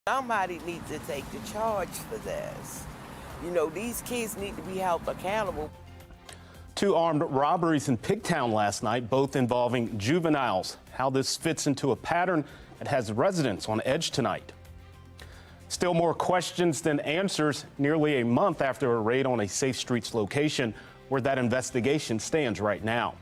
Somebody needs to take the charge for this. You know, these kids need to be held accountable. 2 armed robberies in Pigtown last night, both involving juveniles. How this fits into a pattern that has residents on edge tonight. Still more questions than answers nearly a month after a raid on a Safe Streets location where that investigation stands right now.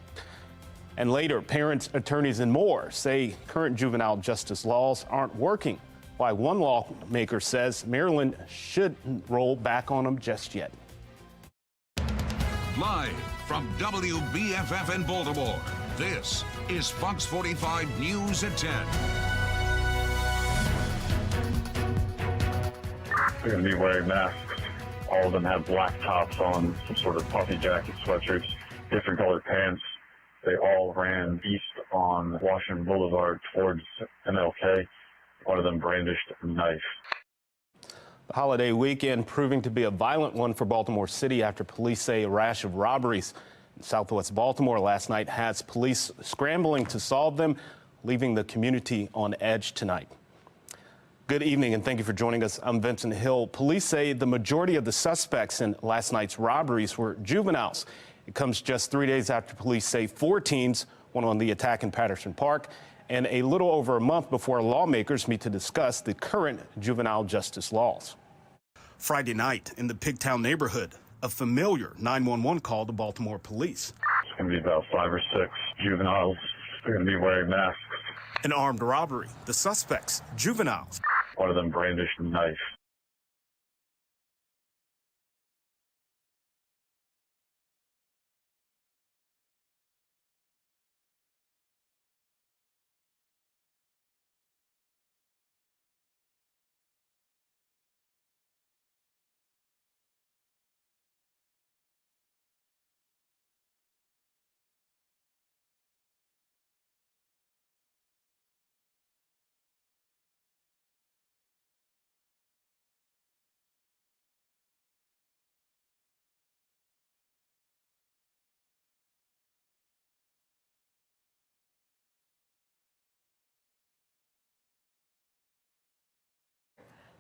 And later, parents, attorneys, and more say current juvenile justice laws aren't working, why one lawmaker says Maryland shouldn't roll back on them just yet. Live from WBFF in Baltimore, this is Fox 45 News at 10. They're going to be wearing masks. All of them have black tops on, some sort of puffy jacket, sweatshirts, different colored pants. They all ran east on Washington Boulevard towards MLK. One of them brandished a knife. The holiday weekend proving to be a violent one for Baltimore City after police say a rash of robberies in southwest Baltimore last night has police scrambling to solve them, leaving the community on edge tonight. Good evening and thank you for joining us. I'm Vincent Hill. Police say the majority of the suspects in last night's robberies were juveniles. It comes just 3 days after police say 4 teens went on the attack in Patterson Park, and a little over a month before lawmakers meet to discuss the current juvenile justice laws. Friday night in the Pigtown neighborhood, a familiar 911 call to Baltimore police. It's going to be about 5 or 6 juveniles. They're going to be wearing masks. An armed robbery. The suspects, juveniles. One of them brandished a knife.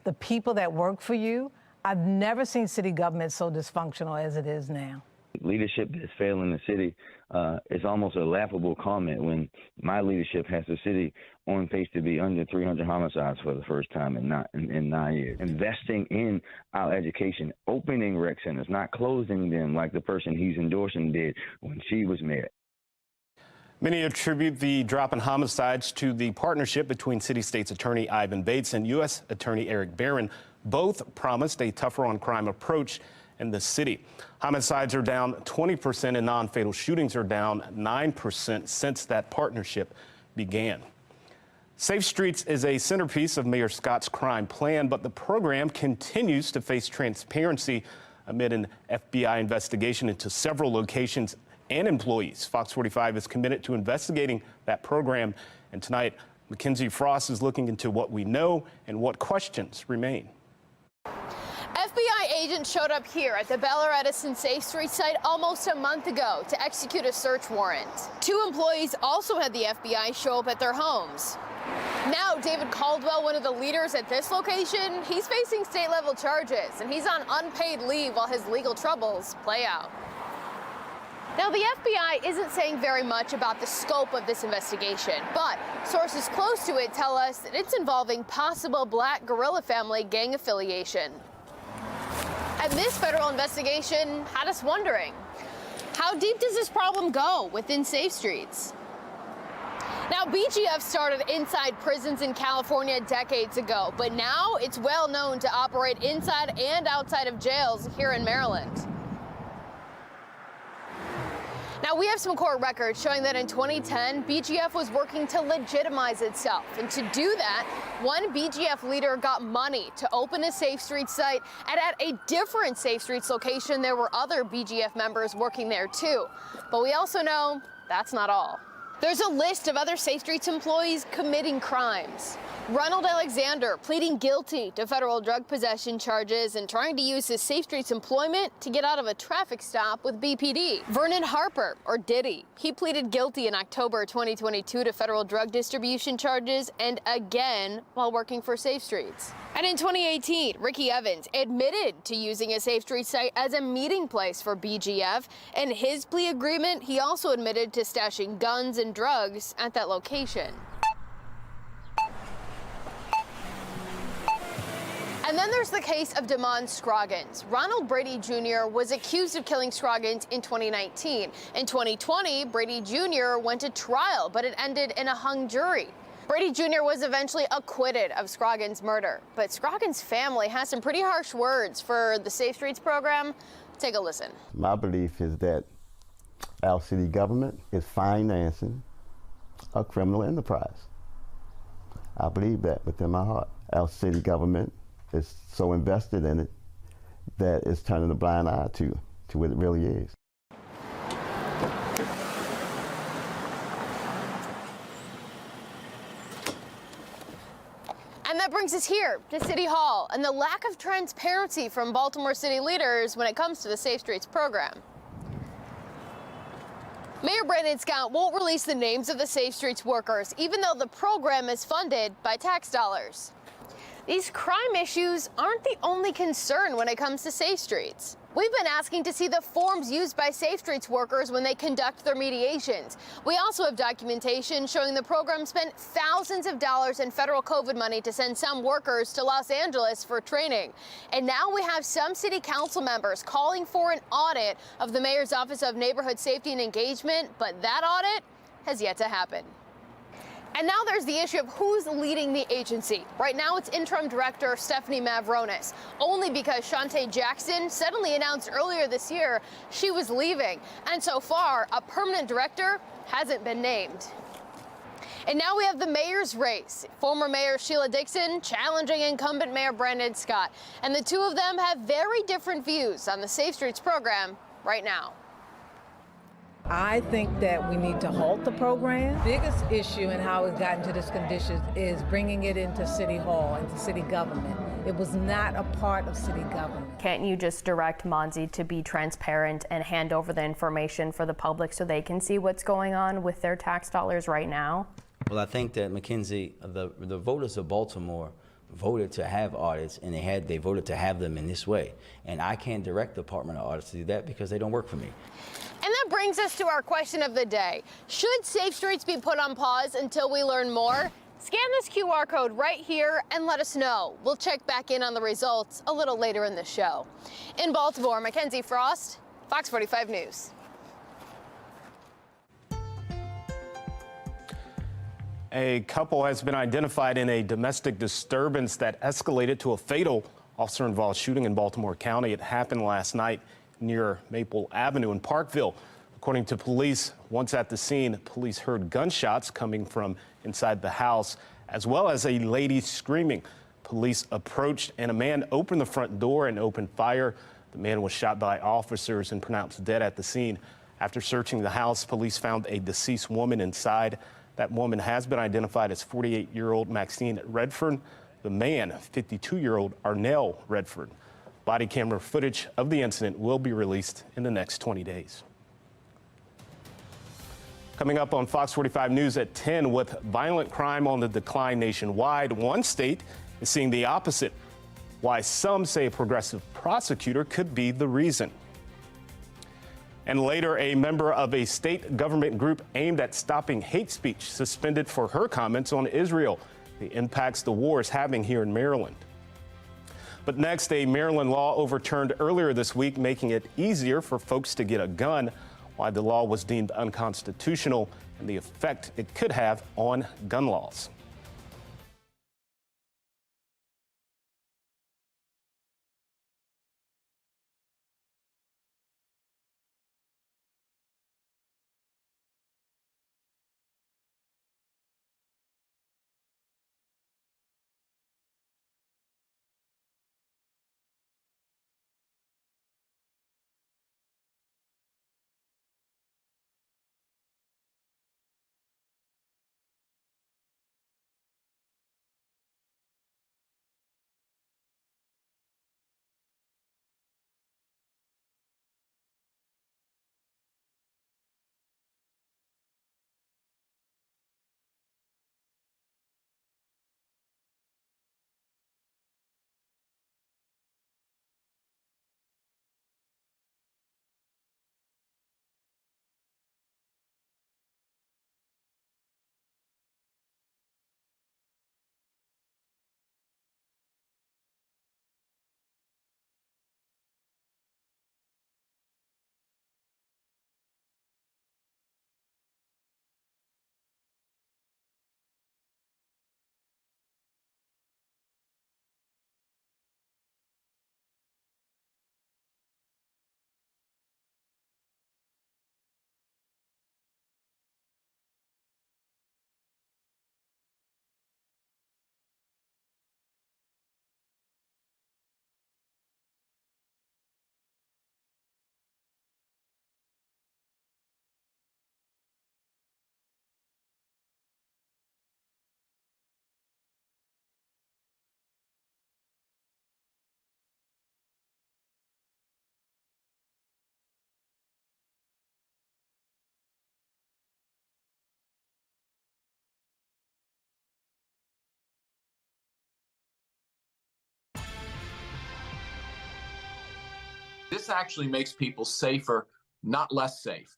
The people that work for you, I've never seen city government so dysfunctional as it is now. Leadership that's failing the city is almost a laughable comment when my leadership has the city on pace to be under 300 homicides for the first time in 9 years. Investing in our education, opening rec centers, not closing them like the person he's endorsing did when she was mayor. Many attribute the drop in homicides to the partnership between City State's Attorney Ivan Bates and U.S. Attorney Eric Barron. Both promised a tougher on crime approach in the city. Homicides are down 20% and non-fatal shootings are down 9% since that partnership began. Safe Streets is a centerpiece of Mayor Scott's crime plan, but the program continues to face transparency amid an FBI investigation into several locations and employees. Fox 45 is committed to investigating that program, and tonight Mackenzie Frost is looking into what we know and what questions remain. FBI agents showed up here at the Bel Air Edison Safe Street site almost a month ago to execute a search warrant. 2 employees also had the FBI show up at their homes. Now, David Caldwell, one of the leaders at this location, he's facing state-level charges, and he's on unpaid leave while his legal troubles play out. Now, the FBI isn't saying very much about the scope of this investigation, but sources close to it tell us that it's involving possible Black guerrilla family gang affiliation. And this federal investigation had us wondering, how deep does this problem go within Safe Streets? Now, BGF started inside prisons in California decades ago, but now it's well known to operate inside and outside of jails here in Maryland. Now, we have some court records showing that in 2010, BGF was working to legitimize itself. And to do that, one BGF leader got money to open a Safe Streets site, and at a different Safe Streets location, there were other BGF members working there too. But we also know that's not all. There's a list of other Safe Streets employees committing crimes. Ronald Alexander pleading guilty to federal drug possession charges and trying to use his Safe Streets employment to get out of a traffic stop with BPD. Vernon Harper, or Diddy, he pleaded guilty in October 2022 to federal drug distribution charges and again while working for Safe Streets. And in 2018, Ricky Evans admitted to using a Safe Streets site as a meeting place for BGF. In his plea agreement, he also admitted to stashing guns and drugs at that location. And then there's the case of Damon Scroggins. Ronald Brady Jr. was accused of killing Scroggins in 2019. In 2020, Brady Jr. went to trial, but it ended in a hung jury. Brady Jr. was eventually acquitted of Scroggins' murder, but Scroggins' family has some pretty harsh words for the Safe Streets program. Take a listen. My belief is that our city government is financing a criminal enterprise. I believe that within my heart. Our city government is so invested in it that it's turning a blind eye to what it really is. And that brings us here to City Hall and the lack of transparency from Baltimore city leaders when it comes to the Safe Streets program. Mayor Brandon Scott won't release the names of the Safe Streets workers, even though the program is funded by tax dollars. These crime issues aren't the only concern when it comes to Safe Streets. We've been asking to see the forms used by Safe Streets workers when they conduct their mediations. We also have documentation showing the program spent thousands of dollars in federal COVID money to send some workers to Los Angeles for training. And now we have some city council members calling for an audit of the mayor's Office of Neighborhood Safety and Engagement, but that audit has yet to happen. And now there's the issue of who's leading the agency. Right now it's interim director Stephanie Mavronis, only because Shantae Jackson suddenly announced earlier this year she was leaving. And so far, a permanent director hasn't been named. And now we have the mayor's race. Former Mayor Sheila Dixon challenging incumbent Mayor Brandon Scott. And the two of them have very different views on the Safe Streets program right now. I think that we need to halt the program. Biggest issue in how it's gotten to this condition is bringing it into City Hall, into city government. It was not a part of city government. Can't you just direct Monzi to be transparent and hand over the information for the public so they can see what's going on with their tax dollars right now? Well, I think that, Mackenzie, the voters of Baltimore voted to have audits, and they voted to have them in this way. And I can't direct the Department of Audits to do that because they don't work for me. And that brings us to our question of the day. Should Safe Streets be put on pause until we learn more? Scan this QR code right here and let us know. We'll check back in on the results a little later in the show. In Baltimore, Mackenzie Frost, Fox 45 News. A couple has been identified in a domestic disturbance that escalated to a fatal officer-involved shooting in Baltimore County. It happened last night near Maple Avenue in Parkville. According to police, once at the scene, police heard gunshots coming from inside the house, as well as a lady screaming. Police approached and a man opened the front door and opened fire. The man was shot by officers and pronounced dead at the scene. After searching the house, police found a deceased woman inside. That woman has been identified as 48-year-old Maxine Redford. The man, 52-year-old Arnell Redford. Body camera footage of the incident will be released in the next 20 days. Coming up on Fox 45 News at 10, with violent crime on the decline nationwide, one state is seeing the opposite. Why some say a progressive prosecutor could be the reason. And later, a member of a state government group aimed at stopping hate speech suspended for her comments on Israel, the impacts the war is having here in Maryland. But next, a Maryland law overturned earlier this week, making it easier for folks to get a gun, why the law was deemed unconstitutional and the effect it could have on gun laws. This actually makes people safer, not less safe.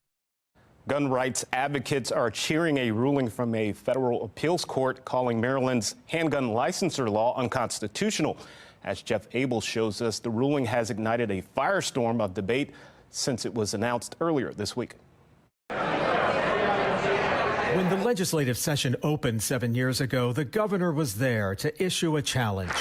Gun rights advocates are cheering a ruling from a federal appeals court calling Maryland's handgun licensure law unconstitutional. As Jeff Abel shows us, the ruling has ignited a firestorm of debate since it was announced earlier this week. When the legislative session opened 7 years ago, the governor was there to issue a challenge.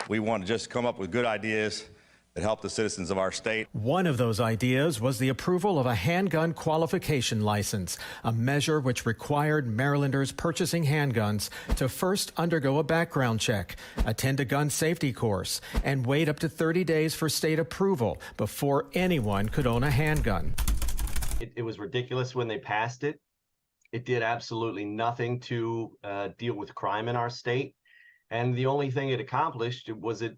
We want to just come up with good ideas that help the citizens of our state. One of those ideas was the approval of a handgun qualification license, a measure which required Marylanders purchasing handguns to first undergo a background check, attend a gun safety course, and wait up to 30 days for state approval before anyone could own a handgun. It was ridiculous when they passed it. It did absolutely nothing to deal with crime in our state. And the only thing it accomplished was it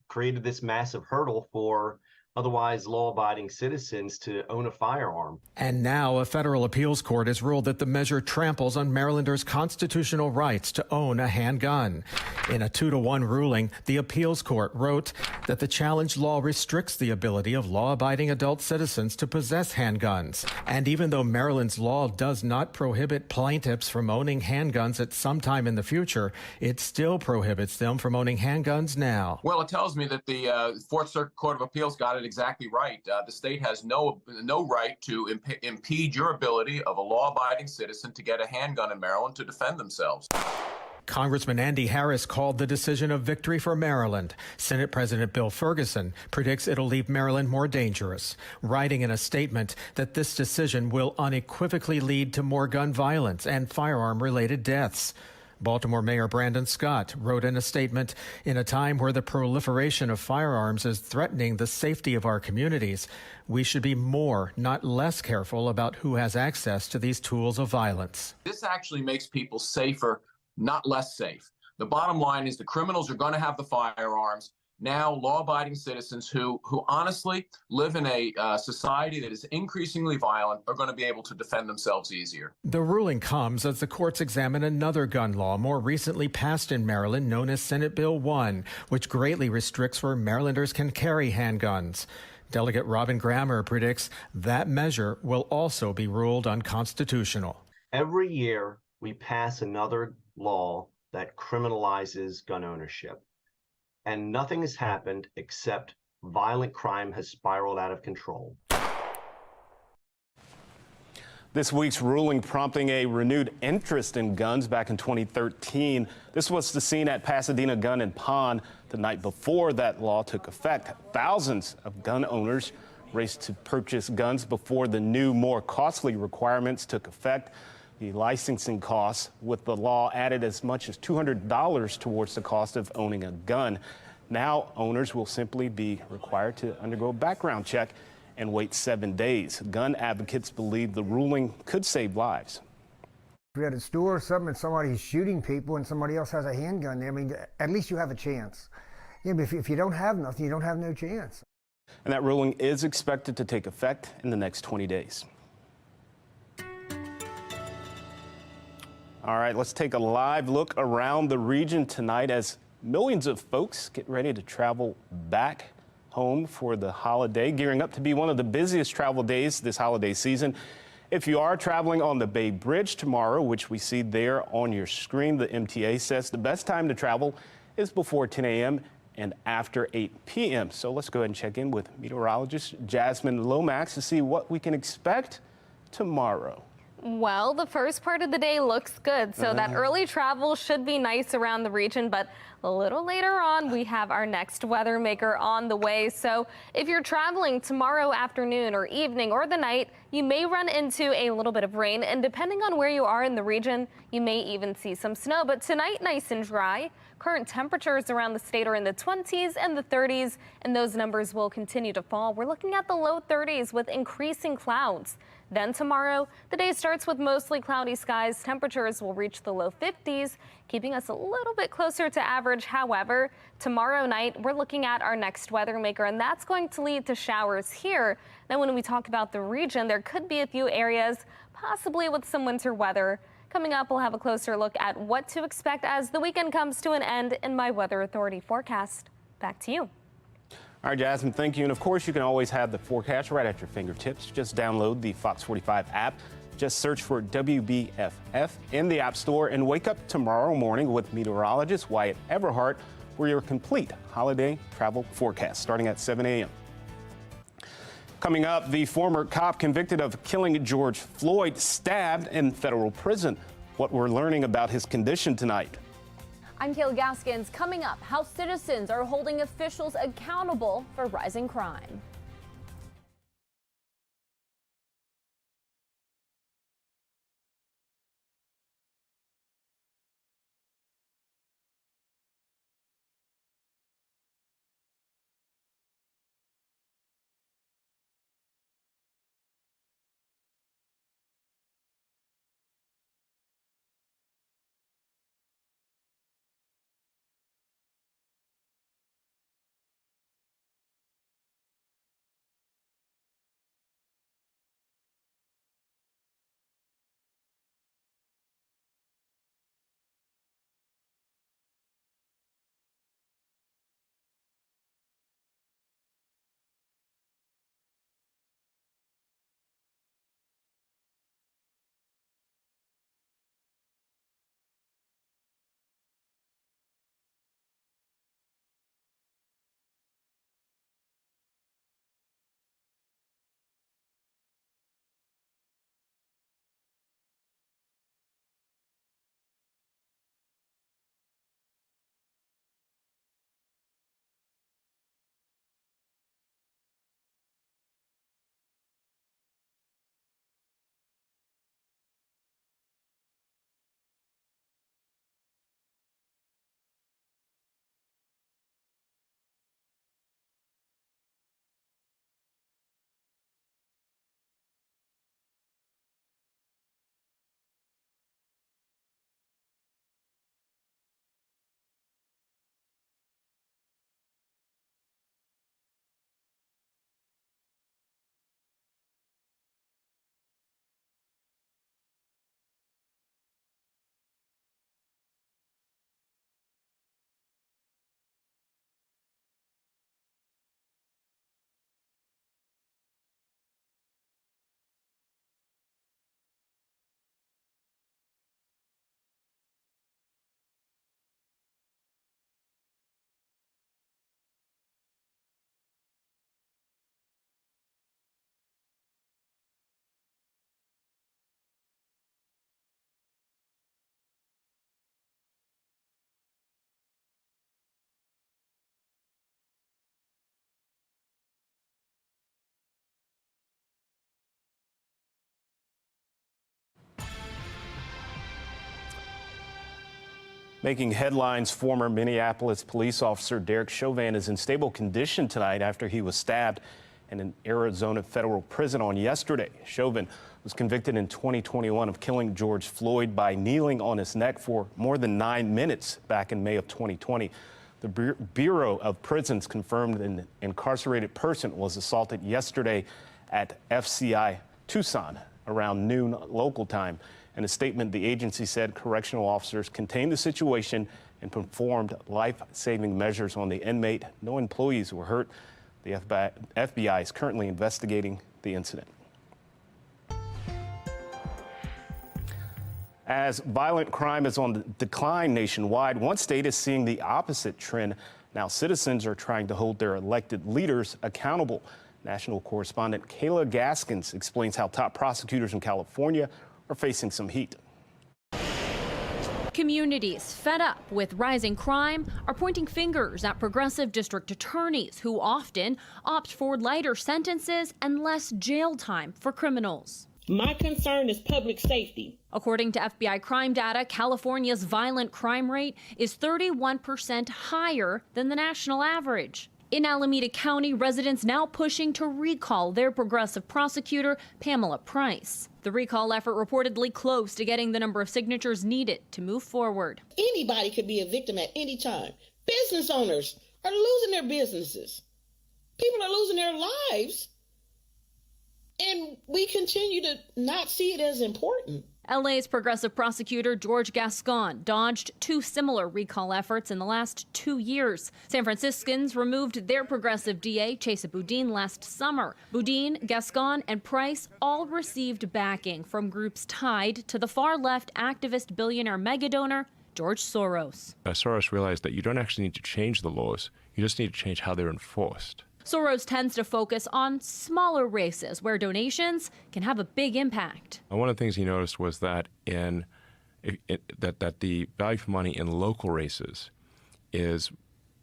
created this massive hurdle for otherwise law-abiding citizens to own a firearm. And now a federal appeals court has ruled that the measure tramples on Marylanders' constitutional rights to own a handgun. In a 2-to-1 ruling, the appeals court wrote that the challenged law restricts the ability of law-abiding adult citizens to possess handguns. And even though Maryland's law does not prohibit plaintiffs from owning handguns at some time in the future, it still prohibits them from owning handguns now. Well, it tells me that the Fourth Circuit Court of Appeals got it exactly right. The state has no right to impede your ability of a law-abiding citizen to get a handgun in Maryland to defend themselves. Congressman Andy Harris called the decision a victory for Maryland. Senate President Bill Ferguson predicts it'll leave Maryland more dangerous, writing in a statement that this decision will unequivocally lead to more gun violence and firearm-related deaths. Baltimore Mayor Brandon Scott wrote in a statement, "In a time where the proliferation of firearms is threatening the safety of our communities, we should be more, not less careful about who has access to these tools of violence." This actually makes people safer, not less safe. The bottom line is the criminals are going to have the firearms. Now, law-abiding citizens who honestly live in a society that is increasingly violent are going to be able to defend themselves easier. The ruling comes as the courts examine another gun law more recently passed in Maryland known as Senate Bill 1, which greatly restricts where Marylanders can carry handguns. Delegate Robin Grammer predicts that measure will also be ruled unconstitutional. Every year, we pass another law that criminalizes gun ownership. And nothing has happened except violent crime has spiraled out of control. This week's ruling prompting a renewed interest in guns back in 2013. This was the scene at Pasadena Gun and Pawn the night before that law took effect. Thousands of gun owners raced to purchase guns before the new, more costly requirements took effect. The licensing costs with the law added as much as $200 towards the cost of owning a gun. Now owners will simply be required to undergo a background check and wait 7 days. Gun advocates believe the ruling could save lives. If you're at a store or something and somebody's shooting people and somebody else has a handgun there, I mean, at least you have a chance. Yeah, but if you don't have nothing, you don't have no chance. And that ruling is expected to take effect in the next 20 days. All right, let's take a live look around the region tonight as millions of folks get ready to travel back home for the holiday, gearing up to be one of the busiest travel days this holiday season. If you are traveling on the Bay Bridge tomorrow, which we see there on your screen, the MTA says the best time to travel is before 10 a.m. and after 8 p.m. So let's go ahead and check in with meteorologist Jasmine Lomax to see what we can expect tomorrow. Well, the first part of the day looks good, so that early travel should be nice around the region, but a little later on, we have our next weather maker on the way. So if you're traveling tomorrow afternoon or evening or the night, you may run into a little bit of rain, and depending on where you are in the region, you may even see some snow. But tonight, nice and dry. Current temperatures around the state are in the 20s and the 30s, and those numbers will continue to fall. We're looking at the low 30s with increasing clouds. Then tomorrow, the day starts with mostly cloudy skies. Temperatures will reach the low 50s, keeping us a little bit closer to average. However, tomorrow night, we're looking at our next weather maker, and that's going to lead to showers here. Now, when we talk about the region, there could be a few areas, possibly with some winter weather. Coming up, we'll have a closer look at what to expect as the weekend comes to an end in my Weather Authority forecast. Back to you. All right, Jasmine, thank you. And of course, you can always have the forecast right at your fingertips. Just download the Fox 45 app. Just search for WBFF in the App Store and wake up tomorrow morning with meteorologist Wyatt Everhart for your complete holiday travel forecast starting at 7 a.m. Coming up, the former cop convicted of killing George Floyd stabbed in federal prison. What we're learning about his condition tonight. I'm Kayla Gaskins. Coming up, how citizens are holding officials accountable for rising crime. Making headlines, former Minneapolis police officer Derek Chauvin is in stable condition tonight after he was stabbed in an Arizona federal prison on yesterday. Chauvin was convicted in 2021 of killing George Floyd by kneeling on his neck for more than 9 minutes back in May of 2020. The Bureau of Prisons confirmed an incarcerated person was assaulted yesterday at FCI Tucson around noon local time. In a statement, the agency said correctional officers contained the situation and performed life-saving measures on the inmate. No employees were hurt. The FBI is currently investigating the incident. As violent crime is on the decline nationwide, one state is seeing the opposite trend. Now citizens are trying to hold their elected leaders accountable. National correspondent Kayla Gaskins explains how top prosecutors in California are facing some heat. Communities fed up with rising crime are pointing fingers at progressive district attorneys who often opt for lighter sentences and less jail time for criminals. My concern is public safety. According to FBI crime data, California's violent crime rate is 31% higher than the national average. In Alameda County, residents now pushing to recall their progressive prosecutor, Pamela Price. The recall effort reportedly close to getting the number of signatures needed to move forward. Anybody could be a victim at any time. Business owners are losing their businesses. People are losing their lives. And we continue to not see it as important. LA's progressive prosecutor George Gascon dodged 2 similar recall efforts in the last 2 years. San Franciscans removed their progressive DA, Chesa Boudin, last summer. Boudin, Gascon, and Price all received backing from groups tied to the far-left activist billionaire megadonor George Soros. Soros realized that you don't actually need to change the laws, you just need to change how they're enforced. Soros tends to focus on smaller races where donations can have a big impact. One of the things he noticed was that that the value for money in local races is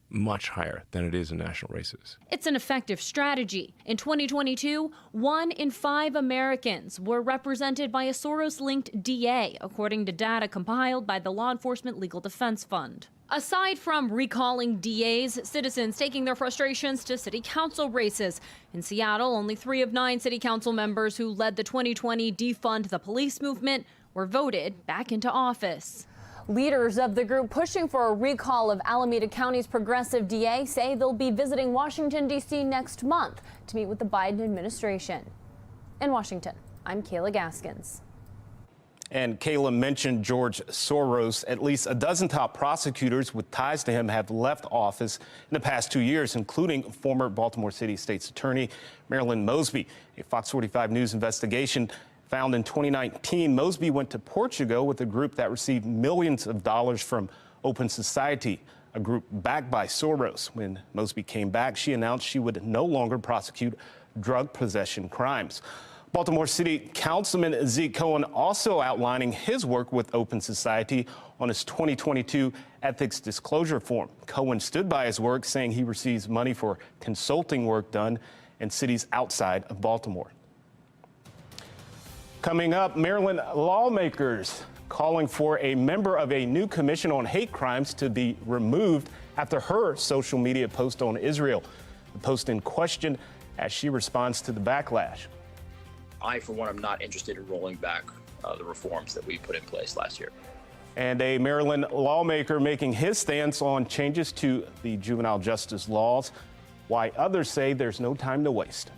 much higher than it is in national races. It's an effective strategy. In 2022, 1 in 5 Americans were represented by a Soros-linked DA, according to data compiled by the Law Enforcement Legal Defense Fund. Aside from recalling DAs, citizens taking their frustrations to city council races. In Seattle, only 3 of 9 city council members who led the 2020 Defund the Police movement were voted back into office. Leaders of the group pushing for a recall of Alameda County's progressive DA say they'll be visiting Washington, D.C. next month to meet with the Biden administration. In Washington, I'm Kayla Gaskins. And Kayla mentioned George Soros. At least a dozen top prosecutors with ties to him have left office in the past 2 years, including former Baltimore City State's Attorney Marilyn Mosby. A Fox 45 News investigation found in 2019, Mosby went to Portugal with a group that received millions of dollars from Open Society, a group backed by Soros. When Mosby came back, she announced she would no longer prosecute drug possession crimes. Baltimore City Councilman Zeke Cohen also outlining his work with Open Society on his 2022 ethics disclosure form. Cohen stood by his work, saying he receives money for consulting work done in cities outside of Baltimore. Coming up, Maryland lawmakers calling for a member of a new commission on hate crimes to be removed after her social media post on Israel. The post in question as she responds to the backlash. I, for one, am not interested in rolling back the reforms that we put in place last year. And a Maryland lawmaker making his stance on changes to the juvenile justice laws, why others say there's no time to waste.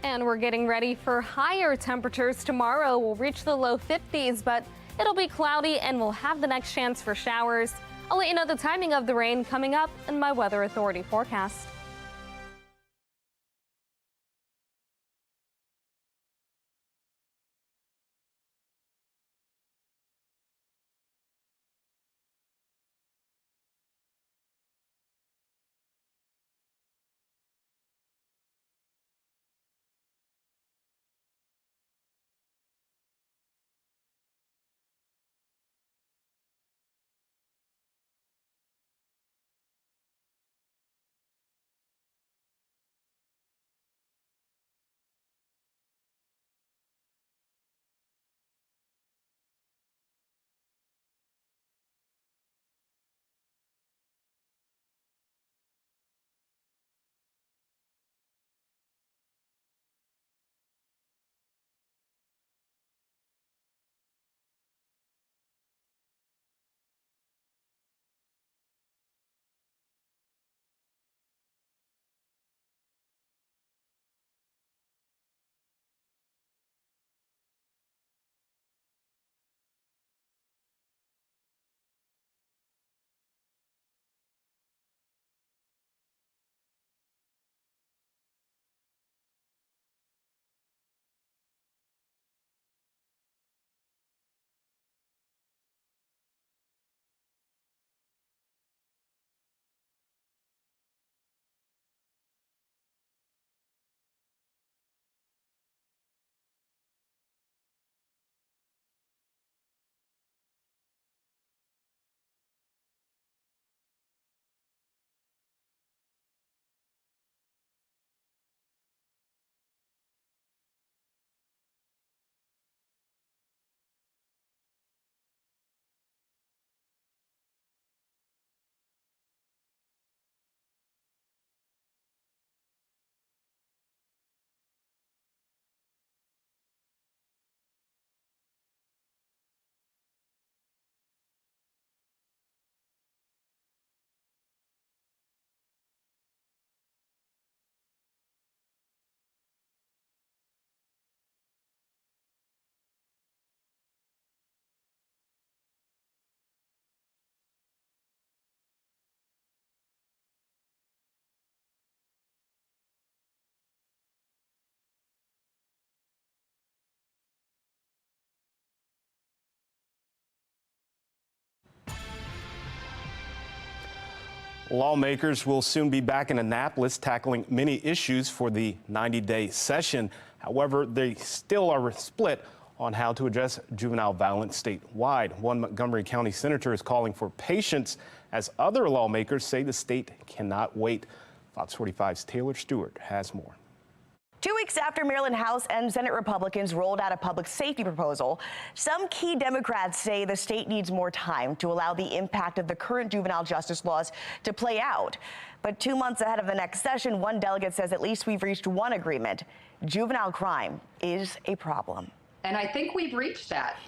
And we're getting ready for higher temperatures tomorrow. We'll reach the low 50s, but it'll be cloudy and we'll have the next chance for showers. I'll let you know the timing of the rain coming up in my Weather Authority forecast. Lawmakers will soon be back in Annapolis tackling many issues for the 90-day session. However, they still are split on how to address juvenile violence statewide. One Montgomery County senator is calling for patience as other lawmakers say the state cannot wait. Fox 45's Taylor Stewart has more. 2 weeks after Maryland House and Senate Republicans rolled out a public safety proposal, some key Democrats say the state needs more time to allow the impact of the current juvenile justice laws to play out. But 2 months ahead of the next session, one delegate says at least we've reached one agreement. Juvenile crime is a problem. And I think we've reached that.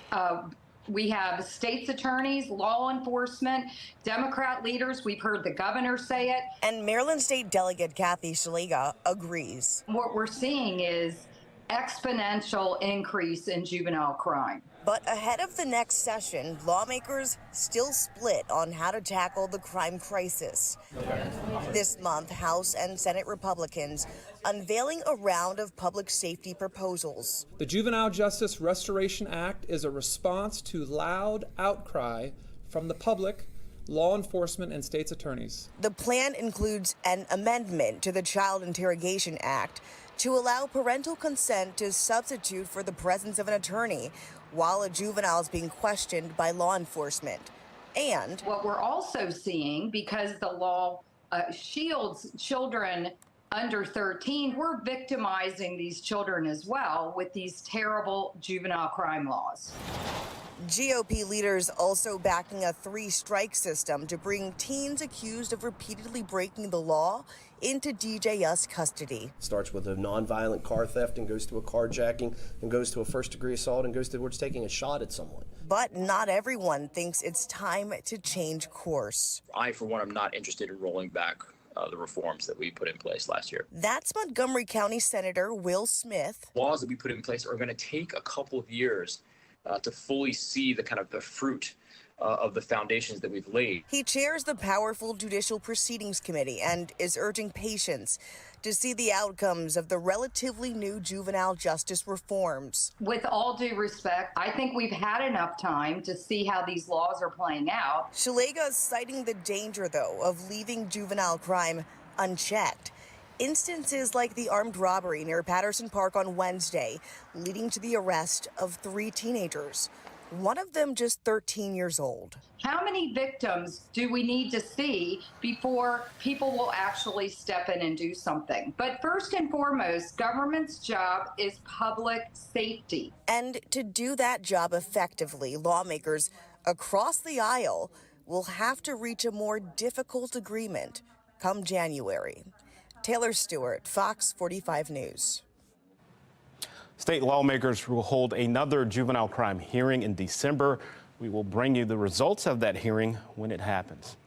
We have state's attorneys, law enforcement, Democrat leaders. We've heard the governor say it. And Maryland State Delegate Kathy Szeliga agrees. What we're seeing is exponential increase in juvenile crime. But ahead of the next session, lawmakers still split on how to tackle the crime crisis. This month, House and Senate Republicans unveiling a round of public safety proposals. The Juvenile Justice Restoration Act is a response to loud outcry from the public, law enforcement, and state's attorneys. The plan includes an amendment to the Child Interrogation Act to allow parental consent to substitute for the presence of an attorney while a juvenile is being questioned by law enforcement. And what we're also seeing, because the law shields children under 13, we're victimizing these children as well with these terrible juvenile crime laws. GOP leaders also backing a 3-strike system to bring teens accused of repeatedly breaking the law into DJS custody. Starts with a nonviolent car theft and goes to a carjacking and goes to a first-degree assault and goes towards taking a shot at someone. But not everyone thinks it's time to change course. I, for one, am not interested in rolling back the reforms that we put in place last year. That's Montgomery County Senator Will Smith. Laws that we put in place are going to take a couple of years to fully see the kind of the fruit of the foundations that we've laid. He chairs the powerful Judicial Proceedings Committee and is urging patience to see the outcomes of the relatively new juvenile justice reforms. With all due respect, I think we've had enough time to see how these laws are playing out. Szeliga is citing the danger, though, of leaving juvenile crime unchecked. Instances like the armed robbery near Patterson Park on Wednesday, leading to the arrest of 3 teenagers, one of them just 13 years old. How many victims do we need to see before people will actually step in and do something? But first and foremost, government's job is public safety. And to do that job effectively, lawmakers across the aisle will have to reach a more difficult agreement come January. Taylor Stewart, Fox 45 News. State lawmakers will hold another juvenile crime hearing in December. We will bring you the results of that hearing when it happens.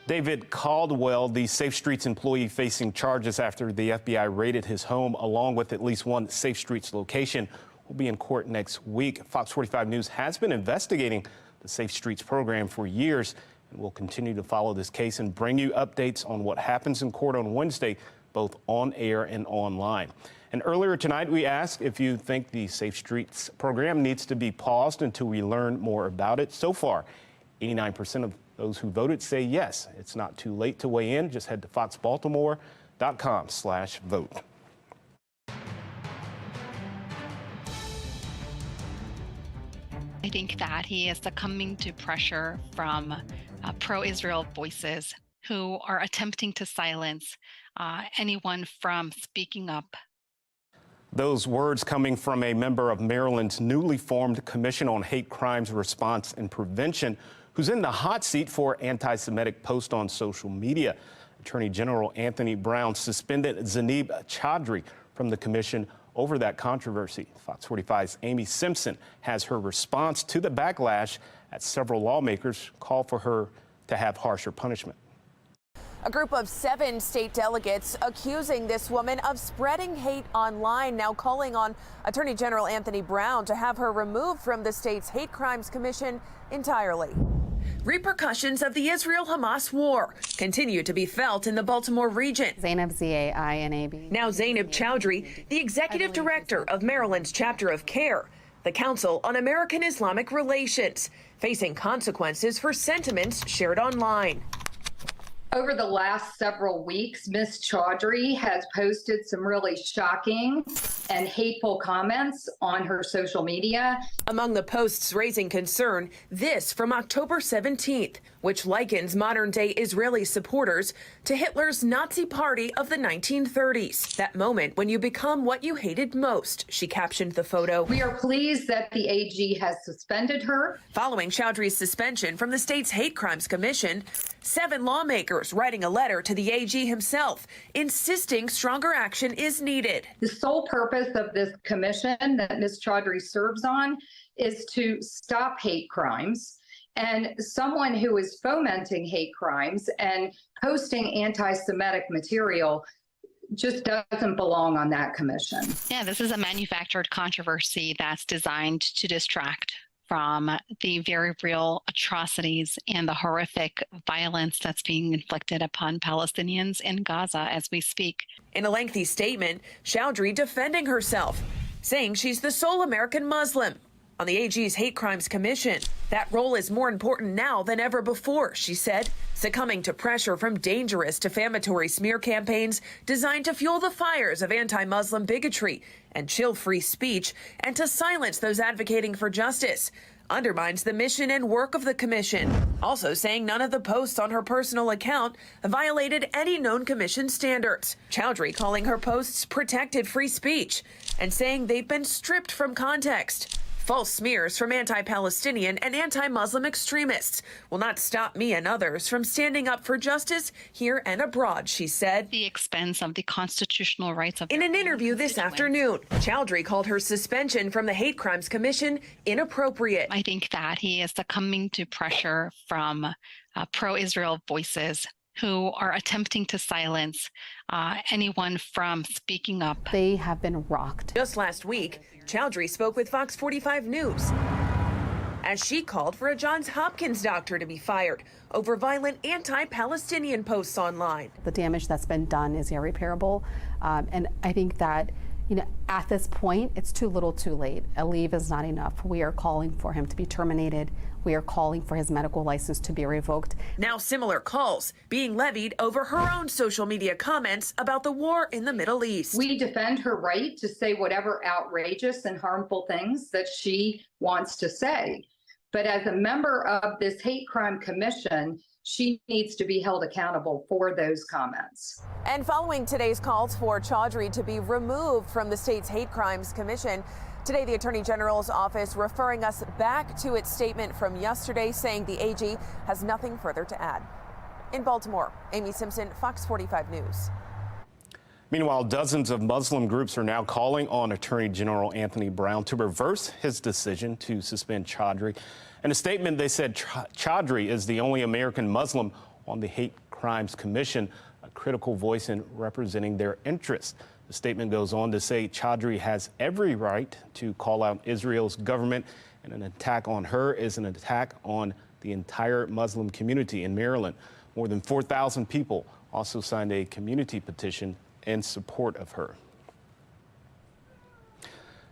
David Caldwell, the Safe Streets employee facing charges after the FBI raided his home, along with at least one Safe Streets location, will be in court next week. Fox 45 News has been investigating the Safe Streets program for years, and we'll continue to follow this case and bring you updates on what happens in court on Wednesday, both on air and online. And earlier tonight, we asked if you think the Safe Streets program needs to be paused until we learn more about it. So far, 89% of those who voted say yes. It's not too late to weigh in. Just head to foxbaltimore.com/vote. I think that he is succumbing to pressure from pro-Israel voices who are attempting to silence anyone from speaking up. Those words coming from a member of Maryland's newly formed Commission on Hate Crimes Response and Prevention, who's in the hot seat for anti-Semitic posts on social media. Attorney General Anthony Brown suspended Zainab Chaudhry from the commission over that controversy. Fox 45's Amy Simpson has her response to the backlash as several lawmakers call for her to have harsher punishment. A group of 7 state delegates accusing this woman of spreading hate online, now calling on Attorney General Anthony Brown to have her removed from the state's Hate Crimes Commission entirely. Repercussions of the Israel-Hamas war continue to be felt in the Baltimore region. Zainab, Z-A-I-N-A-B. Now Zainab Chaudhry, the executive director of Maryland's chapter of CARE, the Council on American Islamic Relations, facing consequences for sentiments shared online. Over the last several weeks, Ms. Chaudhry has posted some really shocking and hateful comments on her social media. Among the posts raising concern, this from October 17th, which likens modern-day Israeli supporters to Hitler's Nazi party of the 1930s. That moment when you become what you hated most, she captioned the photo. We are pleased that the AG has suspended her. Following Chaudhry's suspension from the state's Hate Crimes Commission, 7 lawmakers writing a letter to the AG himself, insisting stronger action is needed. The sole purpose of this commission that Ms. Chaudhry serves on is to stop hate crimes. And someone who is fomenting hate crimes and posting anti-Semitic material just doesn't belong on that commission. Yeah, this is a manufactured controversy that's designed to distract from the very real atrocities and the horrific violence that's being inflicted upon Palestinians in Gaza as we speak. In a lengthy statement, Chaudhry defending herself, saying she's the sole American Muslim on the AG's Hate Crimes Commission. That role is more important now than ever before, she said, succumbing to pressure from dangerous defamatory smear campaigns designed to fuel the fires of anti-Muslim bigotry and chill free speech and to silence those advocating for justice. Undermines the mission and work of the commission. Also saying none of the posts on her personal account violated any known commission standards. Chaudhry calling her posts protected free speech and saying they've been stripped from context. False smears from anti-Palestinian and anti-Muslim extremists will not stop me and others from standing up for justice here and abroad, she said. The expense of the constitutional rights of... In an interview this afternoon, Chaudhry called her suspension from the Hate Crimes Commission inappropriate. I think that he is succumbing to pressure from pro-Israel voices who are attempting to silence anyone from speaking up. They have been rocked. Just last week, Chaudhry spoke with FOX45 News as she called for a Johns Hopkins doctor to be fired over violent anti-Palestinian posts online. The damage that's been done is irreparable, and I think that at this point, it's too little too late. A leave is not enough. We are calling for him to be terminated. We are calling for his medical license to be revoked. Now similar calls being levied over her own social media comments about the war in the Middle East. We defend her right to say whatever outrageous and harmful things that she wants to say. But as a member of this hate crime commission, she needs to be held accountable for those comments. And following today's calls for Chaudhry to be removed from the state's Hate Crimes Commission, today the Attorney General's office referring us back to its statement from yesterday, saying the AG has nothing further to add. In Baltimore, Amy Simpson, Fox 45 News. Meanwhile, dozens of Muslim groups are now calling on Attorney General Anthony Brown to reverse his decision to suspend Chaudhry. In a statement, they said Chaudhry is the only American Muslim on the Hate Crimes Commission, a critical voice in representing their interests. The statement goes on to say Chaudhry has every right to call out Israel's government, and an attack on her is an attack on the entire Muslim community in Maryland. More than 4,000 people also signed a community petition in support of her.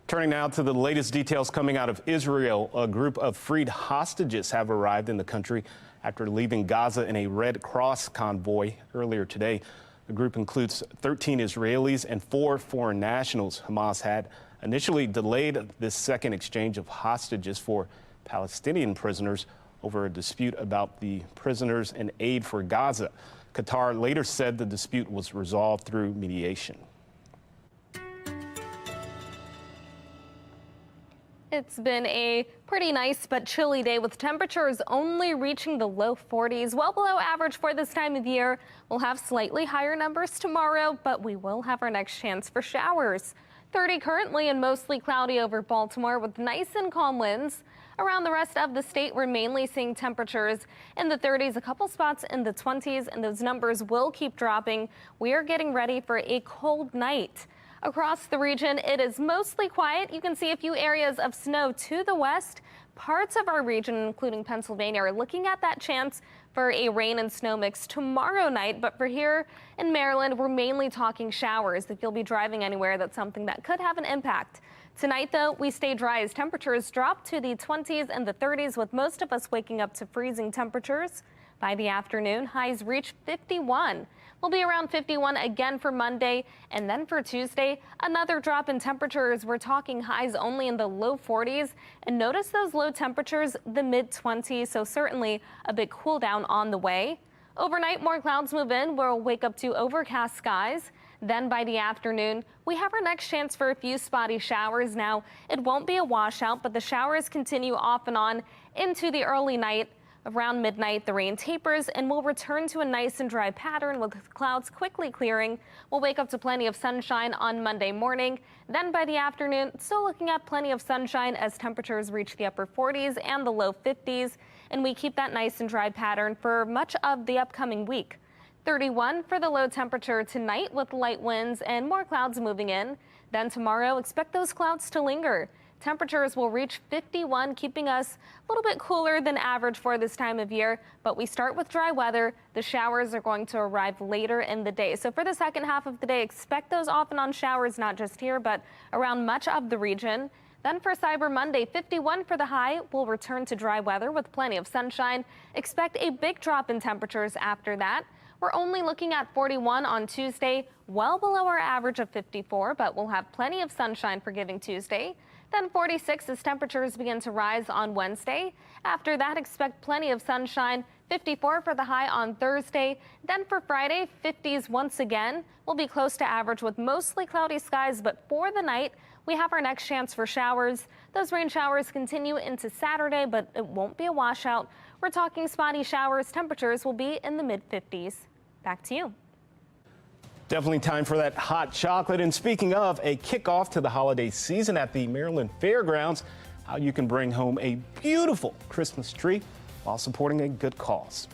Turning now to the latest details coming out of Israel, a group of freed hostages have arrived in the country after leaving Gaza in a Red Cross convoy earlier today. The group includes 13 Israelis and 4 foreign nationals. Hamas had initially delayed this second exchange of hostages for Palestinian prisoners over a dispute about the prisoners and aid for Gaza. Qatar later said the dispute was resolved through mediation. It's been a pretty nice but chilly day with temperatures only reaching the low 40s, well below average for this time of year. We'll have slightly higher numbers tomorrow, but we will have our next chance for showers. 30 currently and mostly cloudy over Baltimore with nice and calm winds. Around the rest of the state, we're mainly seeing temperatures in the 30s, a couple spots in the 20s, and those numbers will keep dropping. We are getting ready for a cold night. Across the region, it is mostly quiet. You can see a few areas of snow to the west. Parts of our region, including Pennsylvania, are looking at that chance for a rain and snow mix tomorrow night. But for here in Maryland, we're mainly talking showers. If you'll be driving anywhere, that's something that could have an impact. Tonight, though, we stay dry as temperatures drop to the 20s and the 30s, with most of us waking up to freezing temperatures. By the afternoon, highs reach 51. We'll be around 51 again for Monday, and then for Tuesday, another drop in temperatures. We're talking highs only in the low 40s, and notice those low temperatures, the mid-20s, so certainly a big cool down on the way. Overnight, more clouds move in. We'll wake up to overcast skies. Then by the afternoon, we have our next chance for a few spotty showers. Now, it won't be a washout, but the showers continue off and on into the early night. Around midnight, the rain tapers and we'll return to a nice and dry pattern with clouds quickly clearing. We'll wake up to plenty of sunshine on Monday morning. Then by the afternoon, still looking at plenty of sunshine as temperatures reach the upper 40s and the low 50s. And we keep that nice and dry pattern for much of the upcoming week. 31 for the low temperature tonight with light winds and more clouds moving in. Then tomorrow, expect those clouds to linger. Temperatures will reach 51, keeping us a little bit cooler than average for this time of year. But we start with dry weather. The showers are going to arrive later in the day. So for the second half of the day, expect those off and on showers, not just here, but around much of the region. Then for Cyber Monday, 51 for the high. We'll return to dry weather with plenty of sunshine. Expect a big drop in temperatures after that. We're only looking at 41 on Tuesday, well below our average of 54, but we'll have plenty of sunshine for Giving Tuesday. Then 46 as temperatures begin to rise on Wednesday. After that, expect plenty of sunshine. 54 for the high on Thursday. Then for Friday, 50s once again. We'll be close to average with mostly cloudy skies, but for the night, we have our next chance for showers. Those rain showers continue into Saturday, but it won't be a washout. We're talking spotty showers. Temperatures will be in the mid-50s. Back to you. Definitely time for that hot chocolate. And speaking of a kickoff to the holiday season at the Maryland Fairgrounds, how you can bring home a beautiful Christmas tree while supporting a good cause.